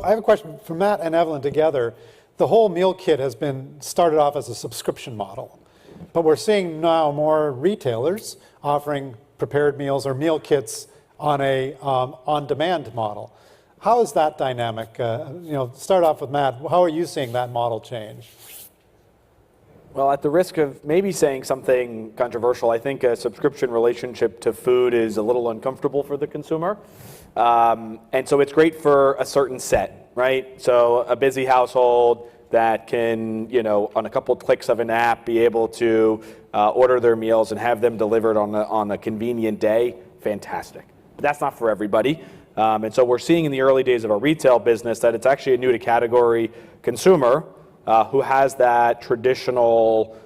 I have a question for Matt and Evelyn together. The whole meal kit has been started off as a subscription model, but we're seeing now more retailers offering prepared meals or meal kits on a on-demand model. How is that dynamic? Start off with Matt. How are you seeing that model change? Well, at the risk of maybe saying something controversial, I think a subscription relationship to food is a little uncomfortable for the consumer. And so it's great for a certain set, right? So a busy household that can, on a couple clicks of an app, be able to order their meals and have them delivered on a convenient day, fantastic. But that's not for everybody. And so we're seeing in the early days of our retail business that it's actually a new to category consumer who has that traditional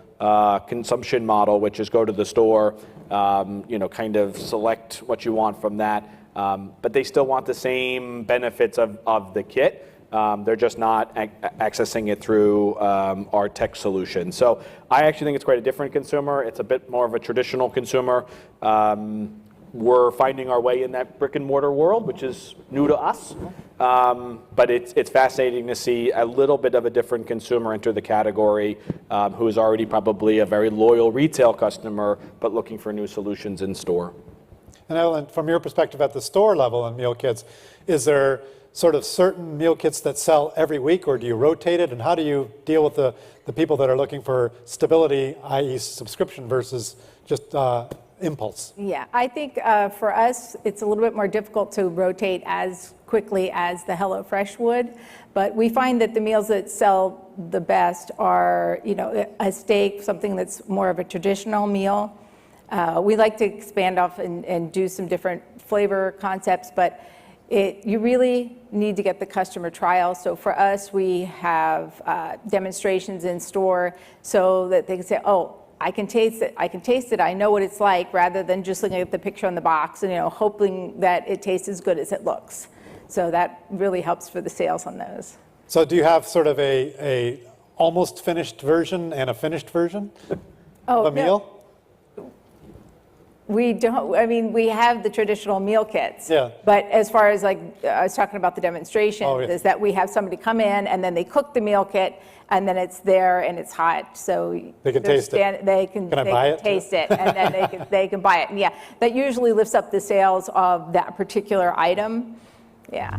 consumption model, which is go to the store, kind of select what you want from that. But they still want the same benefits of the kit. They're just not accessing it through our tech solution. So I actually think it's quite a different consumer. It's a bit more of a traditional consumer. We're finding our way in that brick and mortar world, which is new to us. But it's fascinating to see a little bit of a different consumer enter the category who is already probably a very loyal retail customer, but looking for new solutions in store. And Evelyn, from your perspective at the store level in meal kits, is there sort of certain meal kits that sell every week, or do you rotate it? And how do you deal with the people that are looking for stability, i.e. subscription versus just impulse? Yeah, I think for us, it's a little bit more difficult to rotate as quickly as the HelloFresh would. But we find that the meals that sell the best are, a steak, something that's more of a traditional meal. We like to expand off and do some different flavor concepts, but you really need to get the customer trial. So for us, we have demonstrations in store so that they can say, oh, I can taste it, I know what it's like, rather than just looking at the picture on the box and hoping that it tastes as good as it looks. So that really helps for the sales on those. So do you have sort of a almost finished version and a finished version of a meal? We don't, we have the traditional meal kits. Yeah. But as far as I was talking about the demonstration, is that we have somebody come in and then they cook the meal kit and then it's there and it's hot. So they can taste it. They can taste it and then they can buy it. And yeah, that usually lifts up the sales of that particular item. Yeah.